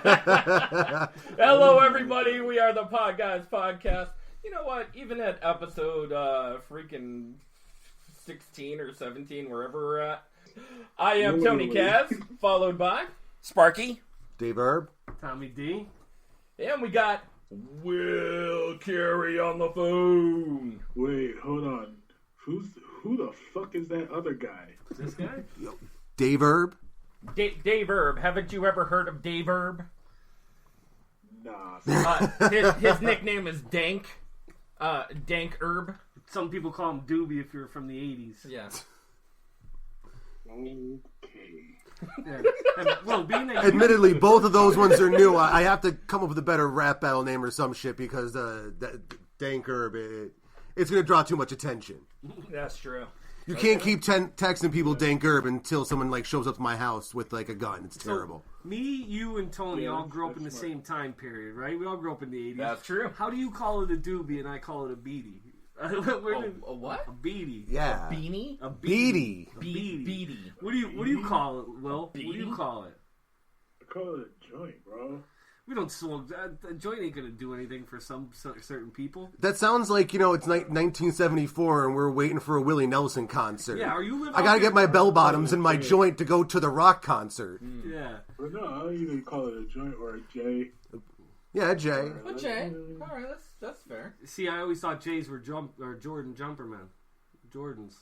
Hello, everybody. We are the Podguyz Podcast. You know what? Even at episode freaking 16 or 17, wherever we're at, I am Tony Kaz, followed by Sparky, Dave Herb, Tommy D, and we got Will Carey on the phone. Wait, hold on. Who the fuck is that other guy? this guy? Dave Herb. Dave Herb. Haven't you ever heard of Dave Herb? Nah. His nickname is Dank. Dank Herb. Some people call him Doobie if you're from the 80s. Yeah. Okay. Yeah. And, well, being that Admittedly, both of those ones are new. I have to come up with a better rap battle name or some shit because Dank Herb, it's going to draw too much attention. That's true. You can't keep texting people Dank Herb until someone like shows up to my house with like a gun. It's terrible. So, me, you, and Tony all grew up in the same time period, right? We all grew up in the 80s. That's true. How do you call it a doobie and I call it a beatie? A what? A beanie. Yeah. A beanie? A Beady. Beady. What do you call it, Will? Beanie? What do you call it? I call it a joint, bro. We don't smoke. A joint ain't gonna do anything for some certain people. That sounds like, it's 1974 and we're waiting for a Willie Nelson concert. Yeah, are you living I gotta get my bell bottoms and my joint to go to the rock concert. Yeah. But no, I either call it a joint or a J. Yeah, Jay. But Jay. All right, that's fair. See, I always thought Jays were Jordan Jumpermen. Jordans.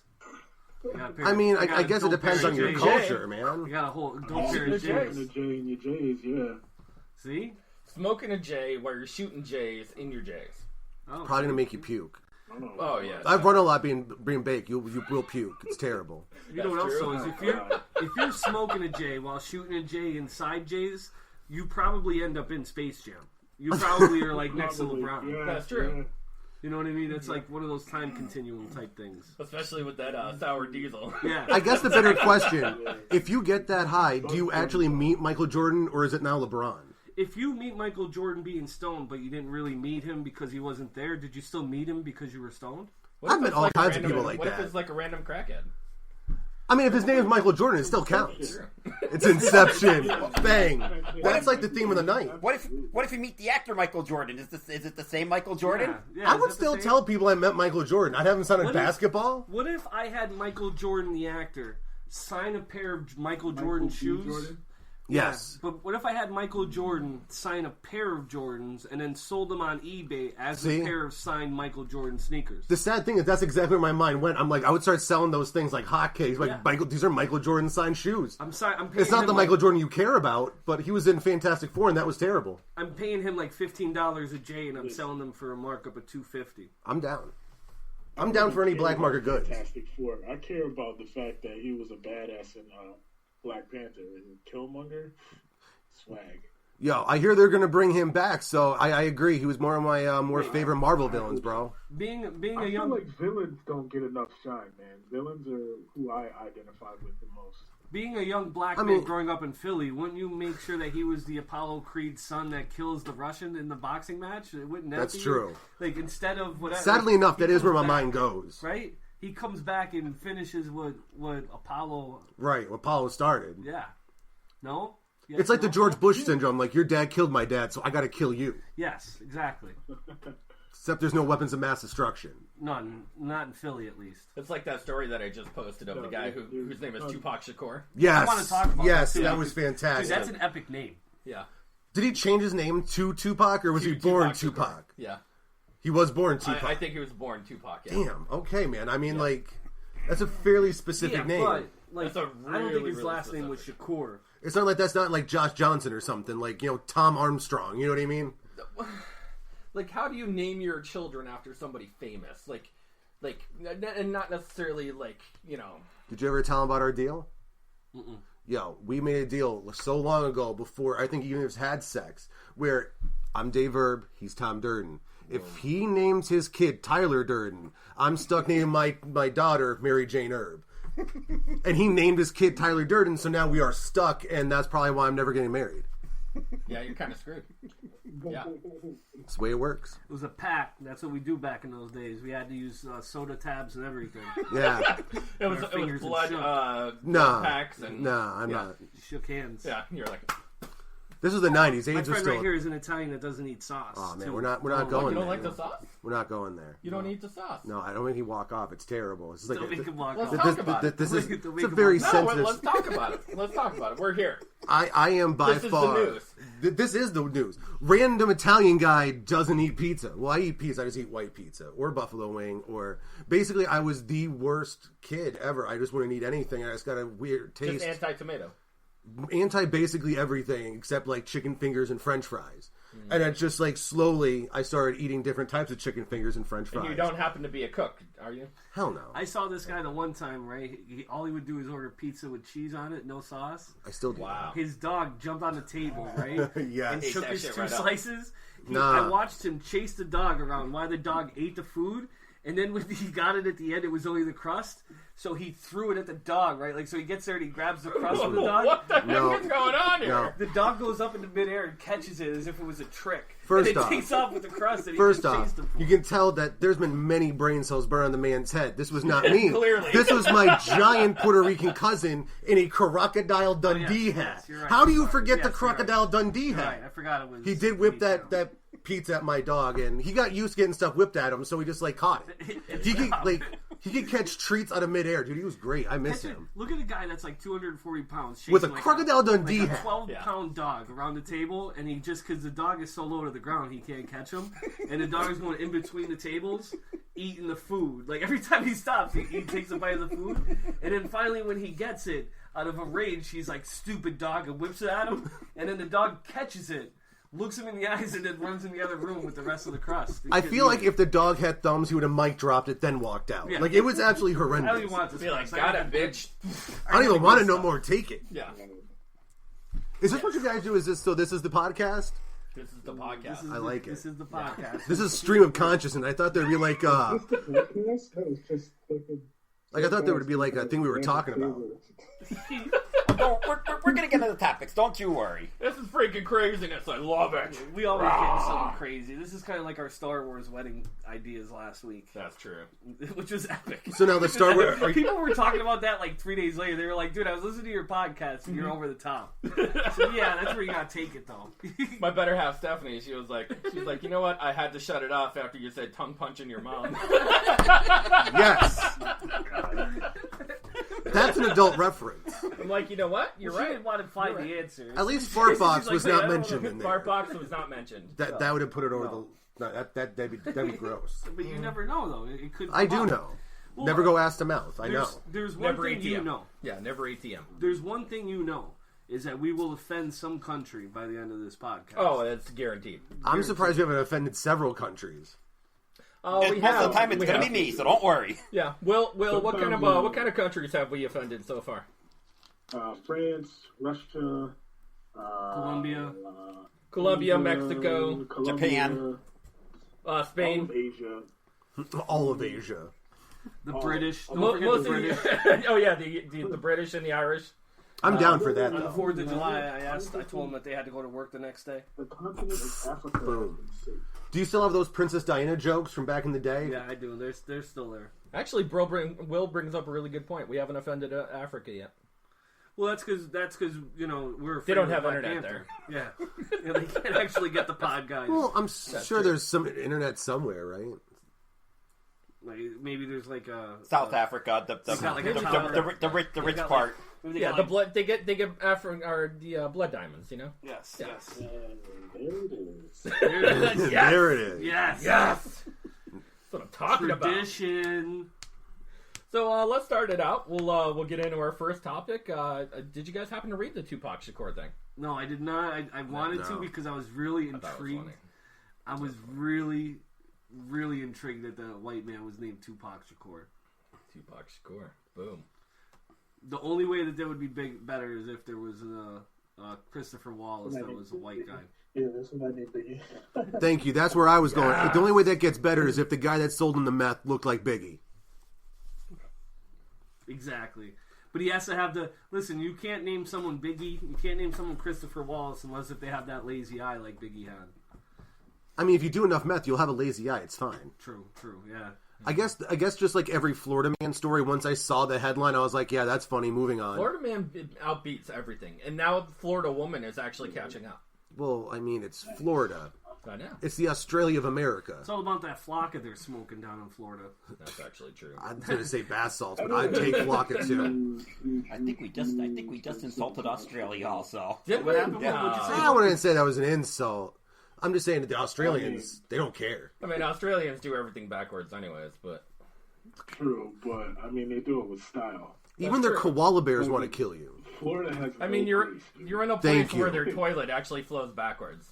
I guess it depends on your culture, man. You got a whole don't pair of Smoking Jays. a J and your J's, yeah. See? Smoking a J while you're shooting J's in your J's. Oh, Probably gonna make you puke. Oh, yeah. I've run a lot being baked. You will puke. It's terrible. You know what else though is if you're smoking a J while shooting a J inside J's, you probably end up in Space Jam. You probably are like next to LeBron. Yeah, That's true. Yeah. You know what I mean? It's like one of those time continuum type things. Especially with that sour diesel. Yeah. I guess the better question: if you get that high, do you actually meet Michael Jordan, or is it now LeBron? If you meet Michael Jordan being stoned, but you didn't really meet him because he wasn't there, did you still meet him because you were stoned? I've met all kinds of people like What that. if it's like a random crackhead? I mean, if his name is Michael Jordan, it still counts. It's Inception. Bang. That's like the theme of the night. what if you meet the actor Michael Jordan? Is it the same Michael Jordan? Yeah, I would still tell people I met Michael Jordan. I'd have him sign a basketball. What if I had Michael Jordan, the actor, sign a pair of Michael Jordan shoes? Jordan? Yes. Yeah, but what if I had Michael Jordan sign a pair of Jordans and then sold them on eBay as See? a pair of signed Michael Jordan sneakers? The sad thing is that's exactly where my mind went. I'm like, I would start selling those things like hotcakes. Like, Yeah. Michael, these are Michael Jordan signed shoes. I'm paying It's not him the Michael Jordan you care about, but he was in Fantastic Four, and that was terrible. I'm paying him like $15 a J, and I'm selling them for a markup of $250. I'm down. I'm down for any black market goods. Fantastic Four. I care about the fact that he was a badass in Black Panther and Killmonger. Swag. Yo, I hear they're gonna bring him back, so I agree. He was more of my favorite Marvel villains, bro. Being I a feel young like villains don't get enough shine, man. Villains are who I identify with the most. Being a young black man growing up in Philly, wouldn't you make sure that he was the Apollo Creed's son that kills the Russian in the boxing match? Wouldn't that That's be true. Like instead of whatever. Sadly enough, that he is where my comes back, mind goes. Right? He comes back and finishes what Apollo. Right, when Apollo started. Yeah. No. Yes, It's like the no? George Bush syndrome. Like, your dad killed my dad, so I gotta kill you. Yes, exactly. Except there's no weapons of mass destruction. None. Not in Philly, at least. It's like that story that I just posted of the guy whose name is Tupac Shakur. Yes. I want to talk about yes, that, too. that was fantastic. Dude, that's an epic name. Yeah. Did he change his name to Tupac, or was he born Tupac? Yeah. He was born Tupac. I think he was born Tupac, yeah. Damn, okay, man. I mean, like, that's a fairly specific name. But, like, That's a I don't think his really last name was Shakur. It's not like that's not like Josh Johnson or something. Like, Tom Armstrong. You know what I mean? Like, how do you name your children after somebody famous? Like, and not necessarily like, Did you ever tell him about our deal? Mm-mm. Yo, we made a deal so long ago before I think even had sex, where I'm Dave Herb, he's Tom Durden. If he names his kid Tyler Durden, I'm stuck naming my daughter Mary Jane Herb. And he named his kid Tyler Durden, so now we are stuck, and that's probably why I'm never getting married. Yeah, you're kind of screwed. Yeah. That's the way it works. It was a pact. That's what we do back in those days. We had to use soda tabs and everything. Yeah. It was fingers blood and blood packs and I'm not. Shook hands. yeah, you're like This was the 90s. My AIDS was friend still. right here is an Italian that doesn't eat sauce. Oh man, too. we're not going You there. don't like the sauce? We're not going there. You don't eat the sauce? No, I don't think he walk off. It's terrible. It's like Don't make him walk Let's off. talk about it. This is Don't make it's a him very walk No, sensitive. let's talk about it. Let's talk about it. We're here. I am by This is far. the news. This is the news. Random Italian guy doesn't eat pizza. Well, I eat pizza. I just eat white pizza or buffalo wing or basically I was the worst kid ever. I just wouldn't eat anything. I just got a weird taste. Just anti-tomato. Anti basically everything except like chicken fingers and French fries. And it's just like slowly I started eating different types of chicken fingers and French fries. And you don't happen to be a cook, are you? Hell no. I saw this guy the one time, right? All he would do is order pizza with cheese on it, no sauce. I still do. Wow. His dog jumped on the table, right? Yes. And Ate shook that his shit two right up. slices. Nah. I watched him chase the dog around while the dog ate the food. And then when he got it at the end, it was only the crust. So he threw it at the dog, right? Like, so he gets there and he grabs the crust from the dog. What the heck No. is going on here? No. The dog goes up into midair and catches it as if it was a trick. First and it off- takes off with the crust. And he First just off, chased him for you it. can tell that there's been many brain cells burned on the man's head. This was not me. Clearly. This was my giant Puerto Rican cousin in a Crocodile Dundee yes, hat. you're right. How do you forget Yes, the Crocodile Dundee You're hat? right, I forgot it was. He did whip pizza. that pizza at my dog, and he got used to getting stuff whipped at him, so he just like caught it. He could catch treats out of midair, dude. He was great. I miss him. Look at a guy that's like 240 pounds chasing With a like Crocodile Dundee like a hat. 12-pound dog around the table, and he just because the dog is so low to the ground, he can't catch him, and the dog is going in between the tables, eating the food. Like every time he stops, he takes a bite of the food, and then finally when he gets it, out of a rage, he's like, "Stupid dog," and whips it at him, and then the dog catches it. Looks him in the eyes and then runs in the other room with the rest of the crust. I feel like if the dog had thumbs, he would have mic dropped it, then walked out. Yeah. Like, it was absolutely I don't horrendous. even want this. Be like, crust. got it, bitch. I don't even want to know more. Take it. Yeah. Is this what you guys do? Is this so? This is the podcast. This is the podcast. I like it. This is the podcast. This is stream of consciousness. I thought there'd be like Podcast? That was just fucking. I thought there would be like a thing we were talking about. We're gonna get into the topics. Don't you worry. This is freaking craziness. I love it. We always get into something crazy. This is kind of like our Star Wars wedding ideas last week, That's true. which was epic. So now the Star Wars. People were talking about that like 3 days later. They were like, "Dude, I was listening to your podcast, and you're over the top." So yeah, that's where you gotta take it, though. My better half, Stephanie, she's like, you know what? I had to shut it off after you said tongue punch in your mom. Yes. That's an adult reference. I'm like, you know what? You're She right. didn't want to find the answers. At least Fartbox She's like, was "Wait, I not don't know mentioned if in there. Fartbox was not mentioned. That would have put it over the. No, that'd be gross. But you never know, though. It could. I come do up. know. Well, Never go ass to mouth. I know. There's one Never thing you ATM. know. Yeah, never ATM. There's one thing you know is that we will offend some country by the end of this podcast. Oh, it's guaranteed. I'm surprised we haven't offended several countries. Oh, And we most have. of the time, it's we gonna have. be me, so don't worry. Yeah. Will, what kind Sometimes, of countries have we offended so far? France, Russia, Colombia. Colombia, Cuba, Mexico, Colombia, Japan. all Spain. of Asia. All of Asia. The British. Don't Mo- forget most the British. of oh yeah, the British and the Irish. I'm down for that On the though. 4th of July, I told them that they had to go to work the next day. The continent of Africa Boom. has been safe. Do you still have those Princess Diana jokes from back in the day? Yeah, I do. They're still there. Actually, Will brings up a really good point. We haven't offended Africa yet. Well, that's because you know we're. They don't afraid of have Black internet Panther. Yeah, they can't actually get the pod guys. Well, I'm sure true. there's some internet somewhere, right? Like, maybe there's like a South Africa, the got like a tower. the rich got part. Maybe they Yeah, got the like- blood they get Afro or the blood diamonds. You know. Yes, Yeah. yes, And there it is. There it is. Yes! There it is. Yes, Yes. That's what I'm talking about. Tradition. So let's start it out. We'll get into our first topic. Did you guys happen to read the Tupac Shakur thing? No, I did not. I wanted to No. because I was really I thought it was intrigued. funny. I was really, really intrigued that the white man was named Tupac Shakur. Tupac Shakur. Boom. The only way that would be better is if there was a Christopher Wallace that was a white guy. Yeah, that's what I need to hear. Thank you. That's where I was going. The only way that gets better is if the guy that sold him the meth looked like Biggie. Exactly. But he has to have the... Listen, you can't name someone Biggie, you can't name someone Christopher Wallace unless if they have that lazy eye like Biggie had. I mean, if you do enough meth, you'll have a lazy eye. It's fine. True, yeah. I guess just like every Florida man story, once I saw the headline, I was like, yeah, that's funny. Moving on. Florida man outbeats everything, and now Florida woman is actually catching up. Well, I mean, it's Florida. I know. It's the Australia of America. It's all about that flocka they're smoking down in Florida. That's actually true. I'm going to say bath salts, but I'd take Flocka too. I think we just insulted Australia also. Did What happened? Yeah. What'd you say? I wouldn't say that was an insult. I'm just saying that the Australians, they don't care. I mean, Australians do everything backwards anyways, but... True, but I mean they do it with style. Even their true. koala bears want to kill you. Florida has. I mean, no you're place, dude. in a Thank place where you. their toilet actually flows backwards.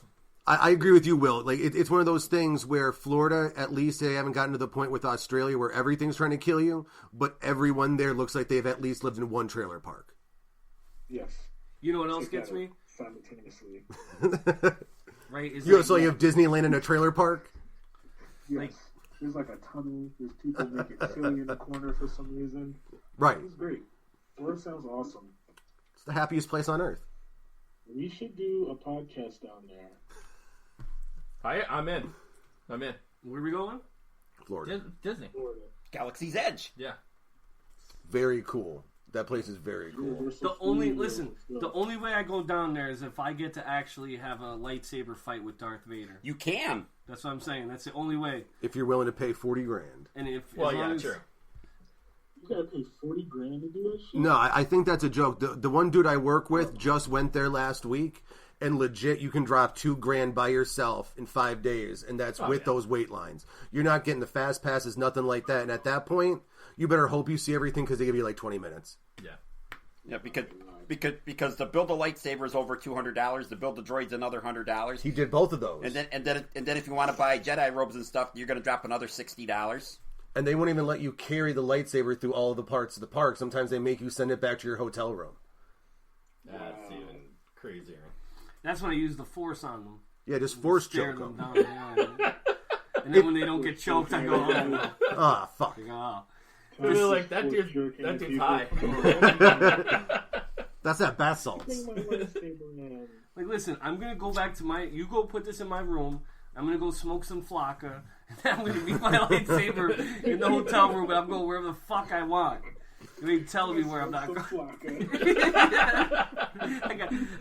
I agree with you, Will. Like it's one of those things where Florida, at least they haven't gotten to the point with Australia where everything's trying to kill you, but everyone there looks like they've at least lived in one trailer park. Yes. You know what else gets me? Simultaneously. Right? Is So you have Disneyland in a trailer park? Yes. Like- There's like a tunnel. There's people making chili in the corner for some reason. Right. It's great. Florida sounds awesome. It's the happiest place on earth. We should do a podcast down there. I'm in. Where are we going? Florida. Disney. Florida. Galaxy's Edge. Yeah. Very cool. That place is very cool. Universal The only Studios. the only way I go down there is if I get to actually have a lightsaber fight with Darth Vader. You can. That's what I'm saying. That's the only way. If you're willing to pay $40,000. And if Well, as long yeah, as- true. You gotta pay $40,000 to do that shit. No, I think that's a joke. The one dude I work with just went there last week, and legit, you can drop $2,000 by yourself in 5 days, and that's with yeah. those wait lines. You're not getting the fast passes, nothing like that. And at that point, you better hope you see everything because they give you like 20 minutes. Yeah. Yeah, because to build a lightsaber is over $200. To build the droid's another $100. He did both of those, And then if you want to buy Jedi robes and stuff, you're going to drop another $60. and they won't even let you carry the lightsaber through all of the parts of the park. Sometimes they make you send it back to your hotel room. That's even crazier. That's when I use the Force on them. Yeah, just force Stare choke them them. down. Yeah. And then when they don't get choked, I go, oh. Ah, fuck. I go, oh. They're like, that Force dude's choking high. people. That's that bath salts. Take my lightsaber, man. Like, listen, I'm going to go back to you go put this in my room. I'm going to go smoke some flocka. And then I'm going to leave my lightsaber in the hotel room, and I'm going wherever the fuck I want. You ain't telling me where I'm not Some going. flocka.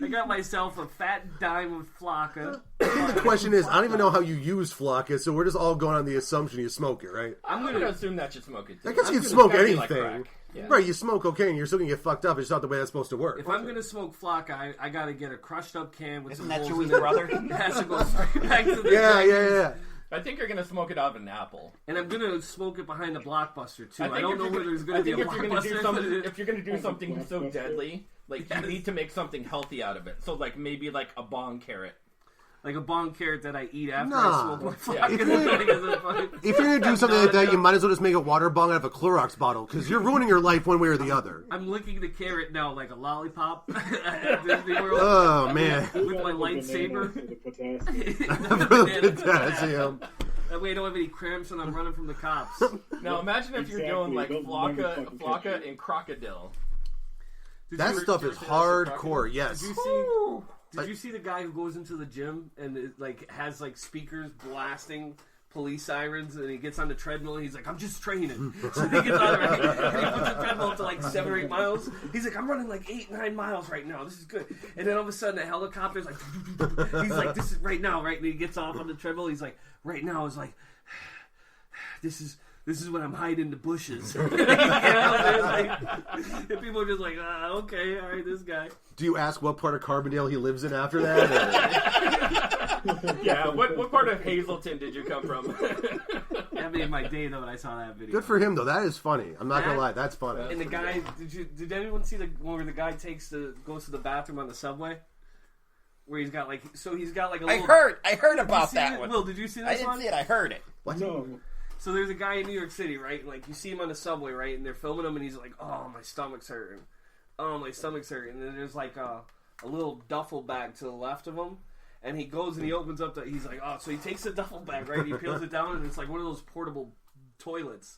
I got myself a fat dime of flocka. The question is, I don't even know how you use Flocka, so we're just all going on the assumption you smoke it, right? I'm going to assume that you smoke it too. I guess you I'm can gonna smoke expect you like anything. crack. Yeah. Right, you smoke cocaine, you're still going to get fucked up. It's not the way that's supposed to work. If I'm going to smoke flocka, I got to get a crushed up can with Isn't some that holes Chewie's in it. brother? It has to go straight back to the Yeah. I think you're going to smoke it out of an apple. And I'm going to smoke it behind the Blockbuster, too. think I don't if know you're where there's going to be a if you're gonna do Blockbuster. something, if you're going to do something so Blockbuster. deadly, like you need to make something healthy out of it. So like maybe like a bong carrot. Like a bong carrot that I eat after Nah. I smoke my Yeah. flocka. If you're going to do something like that, you might as well just make a water bong out of a Clorox bottle, because you're ruining your life one way or the other. I'm licking the carrot now like a lollipop at Disney World Oh, man. with my The lightsaber. banana for the potassium. For the potassium. That way I don't have any cramps when I'm running from the cops. Now imagine if you're doing like Exactly. They'll never fucking catch flocka you. and crocodile. That stuff is hardcore, yes. Did you see the guy who goes into the gym and it, like has like speakers blasting police sirens and he gets on the treadmill and he's like, I'm just training. So he gets on it, right? And he puts the treadmill up to like 7 or 8 miles. He's like, I'm running like 8, 9 miles right now. This is good. And then all of a sudden the helicopter's like, he's like, this is right now, right? And he gets off on the treadmill. He's like, right now is like, this is when I'm hiding in the bushes. You know, and people are just like, okay, all right, this guy. Do you ask what part of Carbondale he lives in after that? Or- Yeah, what part of Hazleton did you come from? That made my day though when I saw that video. Good for him, though. That is funny. I'm not going to lie. That's funny. And the guy, did anyone see the one where the guy goes to the bathroom on the subway? Where he's got like a little. I heard Did you about see that it? one. Will, did you see this I didn't one? see it. I heard it. No. So there's a guy in New York City, right? Like you see him on the subway, right? And they're filming him, and he's like, "Oh, my stomach's hurting. Oh, my stomach's hurting." And then there's like a little duffel bag to the left of him, and he goes and he opens up he's like, "Oh," so he takes the duffel bag, right? He peels it down, and it's like one of those portable toilets.